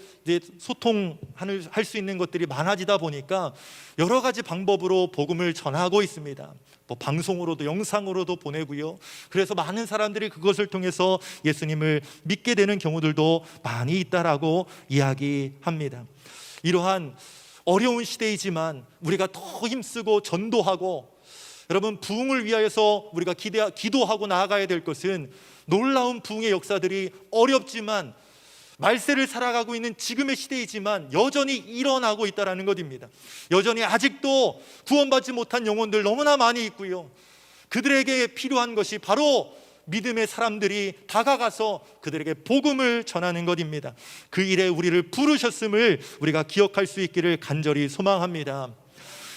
소통할 수 있는 것들이 많아지다 보니까 여러 가지 방법으로 복음을 전하고 있습니다. 방송으로도 영상으로도 보내고요. 그래서 많은 사람들이 그것을 통해서 예수님을 믿게 되는 경우들도 많이 있다라고 이야기합니다. 이러한 어려운 시대이지만 우리가 더 힘쓰고 전도하고, 여러분, 부흥을 위하여서 우리가 기도하고 나아가야 될 것은 놀라운 부흥의 역사들이 어렵지만 말세를 살아가고 있는 지금의 시대이지만 여전히 일어나고 있다는 것입니다. 여전히 아직도 구원받지 못한 영혼들 너무나 많이 있고요, 그들에게 필요한 것이 바로 믿음의 사람들이 다가가서 그들에게 복음을 전하는 것입니다. 그 일에 우리를 부르셨음을 우리가 기억할 수 있기를 간절히 소망합니다.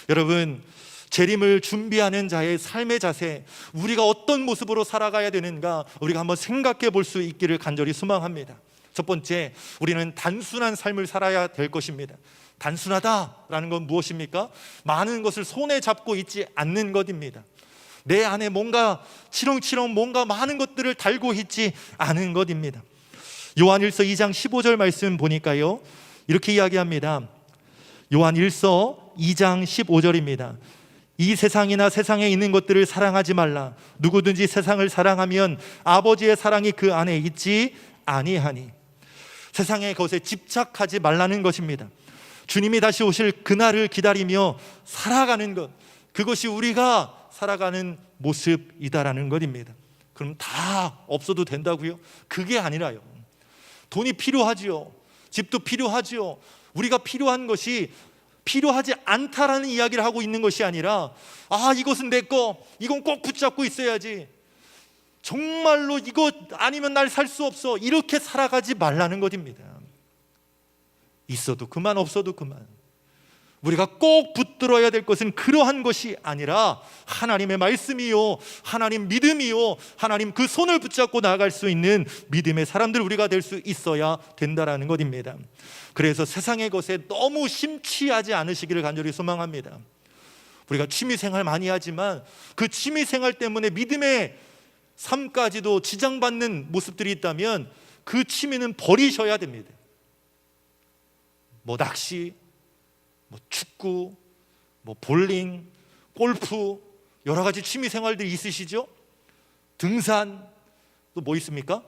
여러분, 재림을 준비하는 자의 삶의 자세, 우리가 어떤 모습으로 살아가야 되는가 우리가 한번 생각해 볼 수 있기를 간절히 소망합니다. 첫 번째, 우리는 단순한 삶을 살아야 될 것입니다. 단순하다라는 건 무엇입니까? 많은 것을 손에 잡고 있지 않는 것입니다. 내 안에 뭔가 치렁치렁 뭔가 많은 것들을 달고 있지 않은 것입니다. 요한일서 2장 15절 말씀 보니까요, 이렇게 이야기합니다. 요한일서 2장 15절입니다. 이 세상이나 세상에 있는 것들을 사랑하지 말라. 누구든지 세상을 사랑하면 아버지의 사랑이 그 안에 있지 아니하니. 세상의 것에 집착하지 말라는 것입니다. 주님이 다시 오실 그날을 기다리며 살아가는 것, 그것이 우리가 살아가는 모습이다라는 것입니다. 그럼 다 없어도 된다고요? 그게 아니라요. 돈이 필요하지요. 집도 필요하지요. 우리가 필요한 것이 필요하지 않다라는 이야기를 하고 있는 것이 아니라, 이것은 내 거, 이건 꼭 붙잡고 있어야지, 정말로 이거 아니면 날 살 수 없어, 이렇게 살아가지 말라는 것입니다. 있어도 그만, 없어도 그만. 우리가 꼭 붙들어야 될 것은 그러한 것이 아니라 하나님의 말씀이요, 하나님 믿음이요, 하나님 그 손을 붙잡고 나아갈 수 있는 믿음의 사람들 우리가 될 수 있어야 된다라는 것입니다. 그래서 세상의 것에 너무 심취하지 않으시기를 간절히 소망합니다. 우리가 취미생활 많이 하지만 그 취미생활 때문에 믿음의 삶까지도 지장받는 모습들이 있다면 그 취미는 버리셔야 됩니다. 뭐 낚시, 뭐 축구, 뭐 볼링, 골프, 여러 가지 취미 생활들이 있으시죠? 등산, 또 뭐 있습니까?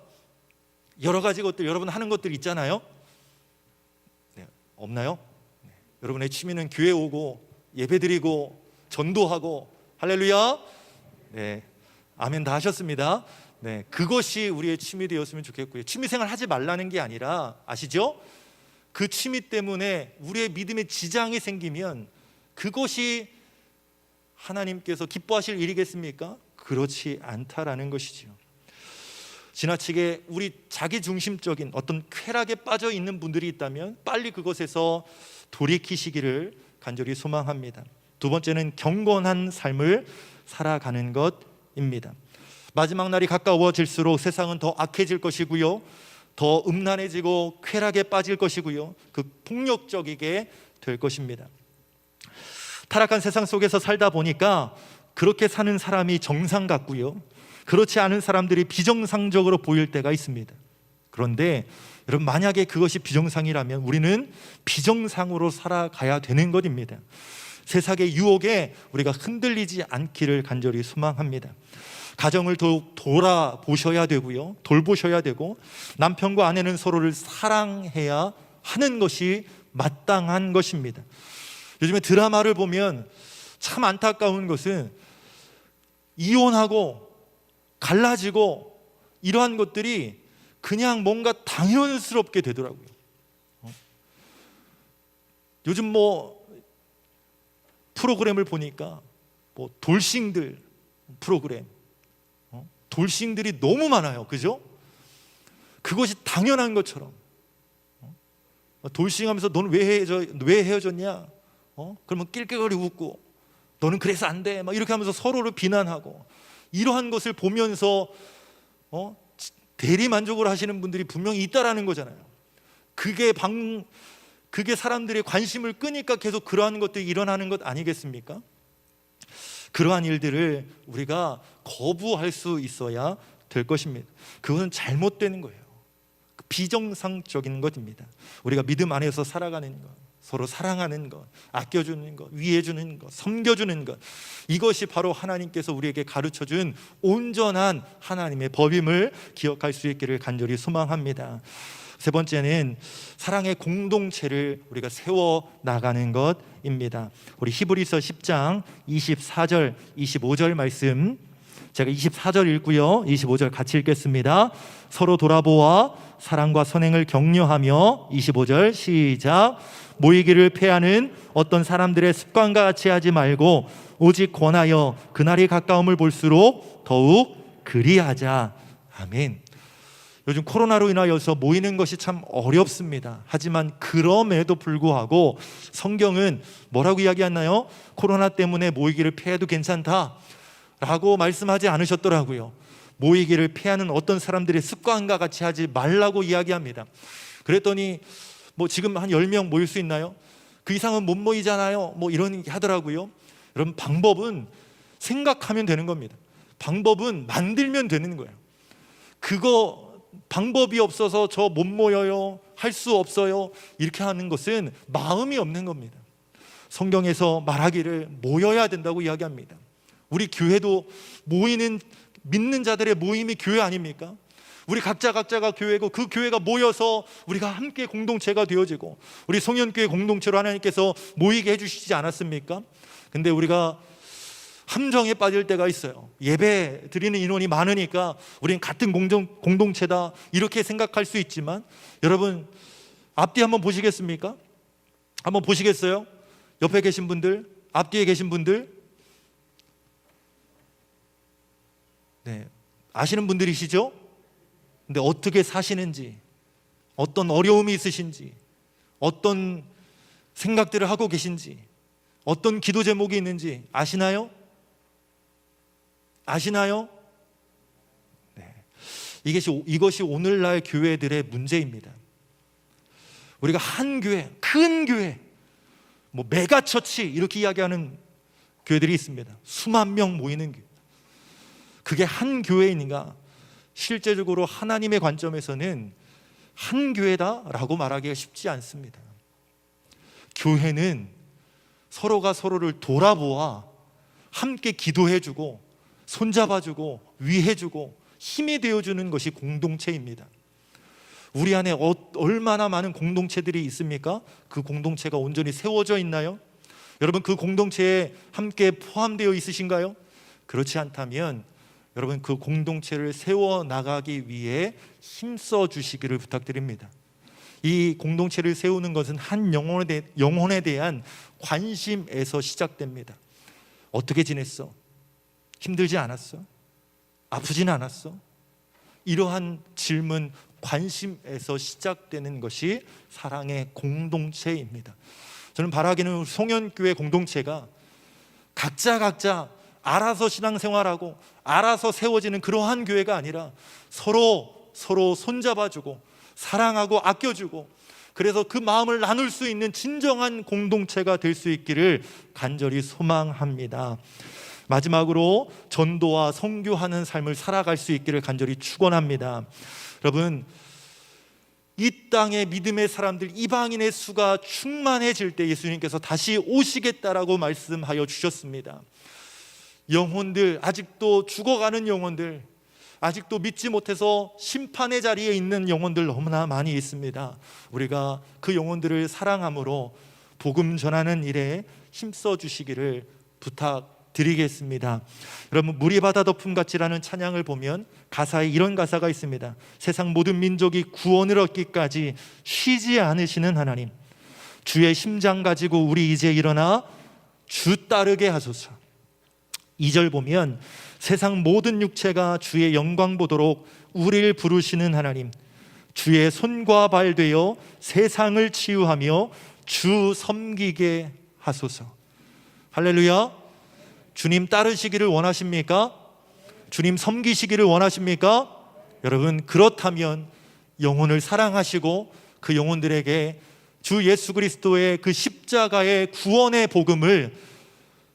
여러 가지 것들 여러분 하는 것들 있잖아요. 네, 없나요? 네, 여러분의 취미는 교회 오고 예배드리고 전도하고, 할렐루야. 네, 아멘 다 하셨습니다. 네, 그것이 우리의 취미 되었으면 좋겠고요. 취미생활 하지 말라는 게 아니라, 아시죠? 그 취미 때문에 우리의 믿음에 지장이 생기면 그것이 하나님께서 기뻐하실 일이겠습니까? 그렇지 않다라는 것이지요. 지나치게 우리 자기중심적인 어떤 쾌락에 빠져 있는 분들이 있다면 빨리 그것에서 돌이키시기를 간절히 소망합니다. 두 번째는 경건한 삶을 살아가는 것입니다. 마지막 날이 가까워질수록 세상은 더 악해질 것이고요, 더 음란해지고 쾌락에 빠질 것이고요, 그 폭력적이게 될 것입니다. 타락한 세상 속에서 살다 보니까 그렇게 사는 사람이 정상 같고요, 그렇지 않은 사람들이 비정상적으로 보일 때가 있습니다. 그런데 여러분, 만약에 그것이 비정상이라면 우리는 비정상으로 살아가야 되는 것입니다. 세상의 유혹에 우리가 흔들리지 않기를 간절히 소망합니다. 가정을 더욱 돌아보셔야 되고요, 돌보셔야 되고, 남편과 아내는 서로를 사랑해야 하는 것이 마땅한 것입니다. 요즘에 드라마를 보면 참 안타까운 것은 이혼하고 갈라지고 이러한 것들이 그냥 뭔가 당연스럽게 되더라고요. 요즘 뭐 프로그램을 보니까 뭐 돌싱들 프로그램, 돌싱들이 너무 많아요. 그죠? 그것이 당연한 것처럼, 돌싱하면서 너는 왜 헤어졌냐? 그러면 낄낄거리 웃고, 너는 그래서 안 돼, 막 이렇게 하면서 서로를 비난하고, 이러한 것을 보면서 대리 만족을 하시는 분들이 분명히 있다라는 거잖아요. 그게 사람들의 관심을 끄니까 계속 그러한 것들이 일어나는 것 아니겠습니까? 그러한 일들을 우리가 거부할 수 있어야 될 것입니다. 그것은 잘못되는 거예요. 비정상적인 것입니다. 우리가 믿음 안에서 살아가는 것, 서로 사랑하는 것, 아껴주는 것, 위해주는 것, 섬겨주는 것, 이것이 바로 하나님께서 우리에게 가르쳐준 온전한 하나님의 법임을 기억할 수 있기를 간절히 소망합니다. 세 번째는 사랑의 공동체를 우리가 세워나가는 것입니다. 우리 히브리서 10장 24절 25절 말씀, 제가 24절 읽고요, 25절 같이 읽겠습니다. 서로 돌아보아 사랑과 선행을 격려하며, 25절 시작. 모이기를 패하는 어떤 사람들의 습관과 같이 하지 말고 오직 권하여 그날이 가까움을 볼수록 더욱 그리하자. 아멘. 요즘 코로나로 인하여서 모이는 것이 참 어렵습니다. 하지만 그럼에도 불구하고 성경은 뭐라고 이야기하나요? 코로나 때문에 모이기를 피해도 괜찮다라고 말씀하지 않으셨더라고요. 모이기를 피하는 어떤 사람들의 습관과 같이 하지 말라고 이야기합니다. 그랬더니 뭐 지금 한 10명 모일 수 있나요? 그 이상은 못 모이잖아요. 뭐 이런 하더라고요. 여러분, 방법은 생각하면 되는 겁니다. 방법은 만들면 되는 거예요. 그거 방법이 없어서 저 못 모여요, 할 수 없어요, 이렇게 하는 것은 마음이 없는 겁니다. 성경에서 말하기를 모여야 된다고 이야기합니다. 우리 교회도 모이는, 믿는 자들의 모임이 교회 아닙니까? 우리 각자가 교회고, 그 교회가 모여서 우리가 함께 공동체가 되어지고, 우리 송년교회 공동체로 하나님께서 모이게 해주시지 않았습니까? 근데 우리가 함정에 빠질 때가 있어요. 예배 드리는 인원이 많으니까 우리는 같은 공동체다 이렇게 생각할 수 있지만, 여러분 앞뒤 한번 보시겠습니까? 한번 보시겠어요? 옆에 계신 분들, 앞뒤에 계신 분들, 네, 아시는 분들이시죠? 근데 어떻게 사시는지, 어떤 어려움이 있으신지, 어떤 생각들을 하고 계신지, 어떤 기도 제목이 있는지 아시나요? 아시나요? 네. 이것이 오늘날 교회들의 문제입니다. 우리가 한 교회, 큰 교회, 뭐 메가처치 이렇게 이야기하는 교회들이 있습니다. 수만 명 모이는 교회. 그게 한 교회인가? 실제적으로 하나님의 관점에서는 한 교회다라고 말하기가 쉽지 않습니다. 교회는 서로가 서로를 돌아보아 함께 기도해주고 손잡아주고 위해주고 힘이 되어주는 것이 공동체입니다. 우리 안에 얼마나 많은 공동체들이 있습니까? 그 공동체가 온전히 세워져 있나요? 여러분, 그 공동체에 함께 포함되어 있으신가요? 그렇지 않다면 여러분, 그 공동체를 세워나가기 위해 힘써 주시기를 부탁드립니다. 이 공동체를 세우는 것은 한 영혼에 대한 관심에서 시작됩니다. 어떻게 지냈어? 힘들지 않았어? 아프진 않았어? 이러한 질문, 관심에서 시작되는 것이 사랑의 공동체입니다. 저는 바라기는 송현교회 공동체가 각자 알아서 신앙생활하고 알아서 세워지는 그러한 교회가 아니라 서로 손잡아주고 사랑하고 아껴주고, 그래서 그 마음을 나눌 수 있는 진정한 공동체가 될 수 있기를 간절히 소망합니다. 마지막으로 전도와 선교하는 삶을 살아갈 수 있기를 간절히 축원합니다. 여러분, 이 땅의 믿음의 사람들, 이방인의 수가 충만해질 때 예수님께서 다시 오시겠다라고 말씀하여 주셨습니다. 영혼들, 아직도 죽어가는 영혼들, 아직도 믿지 못해서 심판의 자리에 있는 영혼들 너무나 많이 있습니다. 우리가 그 영혼들을 사랑함으로 복음 전하는 일에 힘써 주시기를 부탁드리겠습니다. 여러분, 물이 바다 덮음같이라는 찬양을 보면 가사에 이런 가사가 있습니다. 세상 모든 민족이 구원을 얻기까지 쉬지 않으시는 하나님, 주의 심장 가지고 우리 이제 일어나 주 따르게 하소서. 2절 보면 세상 모든 육체가 주의 영광 보도록 우리를 부르시는 하나님, 주의 손과 발 되어 세상을 치유하며 주 섬기게 하소서. 할렐루야. 주님 따르시기를 원하십니까? 주님 섬기시기를 원하십니까? 여러분, 그렇다면 영혼을 사랑하시고 그 영혼들에게 주 예수 그리스도의 그 십자가의 구원의 복음을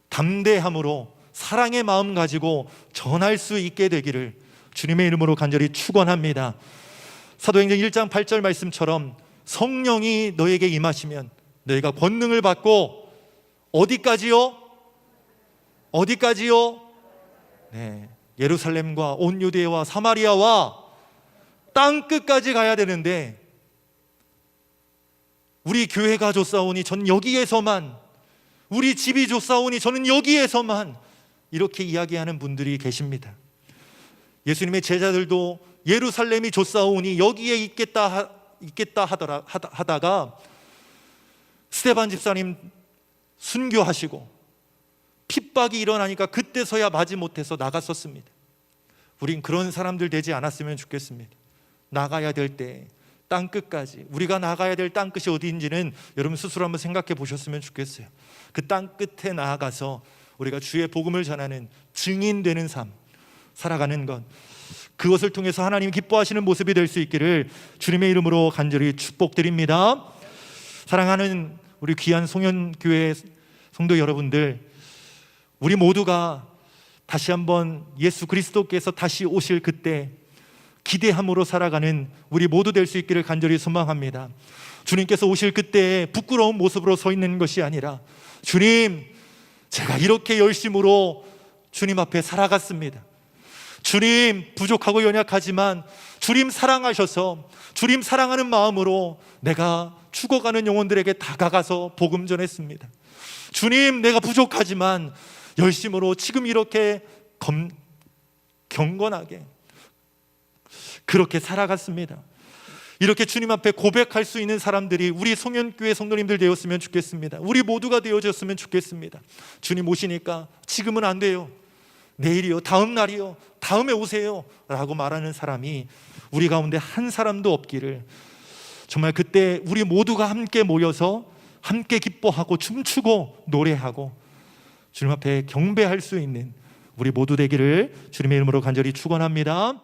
담대함으로 사랑의 마음 가지고 전할 수 있게 되기를 주님의 이름으로 간절히 축원합니다. 사도행전 1장 8절 말씀처럼 성령이 너에게 임하시면 너희가 권능을 받고 어디까지요? 네, 예루살렘과 온 유대와 사마리아와 땅 끝까지 가야 되는데, 우리 교회가 줬사오니 전 여기에서만, 우리 집이 줬사오니 저는 여기에서만, 이렇게 이야기하는 분들이 계십니다. 예수님의 제자들도 예루살렘이 줬사오니 여기에 있겠다 하다가 스데반 집사님 순교하시고 핍박이 일어나니까 그때서야 마지못해서 나갔었습니다. 우린 그런 사람들 되지 않았으면 좋겠습니다. 나가야 될 때 땅 끝까지, 우리가 나가야 될 땅 끝이 어디인지는 여러분 스스로 한번 생각해 보셨으면 좋겠어요. 그 땅 끝에 나아가서 우리가 주의 복음을 전하는 증인되는 삶 살아가는 것, 그것을 통해서 하나님 기뻐하시는 모습이 될 수 있기를 주님의 이름으로 간절히 축복드립니다. 사랑하는 우리 귀한 송현교회 성도 여러분들, 우리 모두가 다시 한번 예수 그리스도께서 다시 오실 그때 기대함으로 살아가는 우리 모두 될 수 있기를 간절히 소망합니다. 주님께서 오실 그때에 부끄러운 모습으로 서 있는 것이 아니라, 주님, 제가 이렇게 열심으로 주님 앞에 살아갔습니다. 주님, 부족하고 연약하지만 주님 사랑하셔서 주님 사랑하는 마음으로 내가 죽어가는 영혼들에게 다가가서 복음 전했습니다. 주님, 내가 부족하지만 열심으로 지금 이렇게 경건하게 그렇게 살아갔습니다. 이렇게 주님 앞에 고백할 수 있는 사람들이 우리 송현교회 성도님들 되었으면 좋겠습니다. 우리 모두가 되어졌으면 좋겠습니다. 주님 오시니까 지금은 안 돼요, 내일이요, 다음 날이요, 다음에 오세요 라고 말하는 사람이 우리 가운데 한 사람도 없기를, 정말 그때 우리 모두가 함께 모여서 함께 기뻐하고 춤추고 노래하고 주님 앞에 경배할 수 있는 우리 모두 되기를 주님의 이름으로 간절히 축원합니다.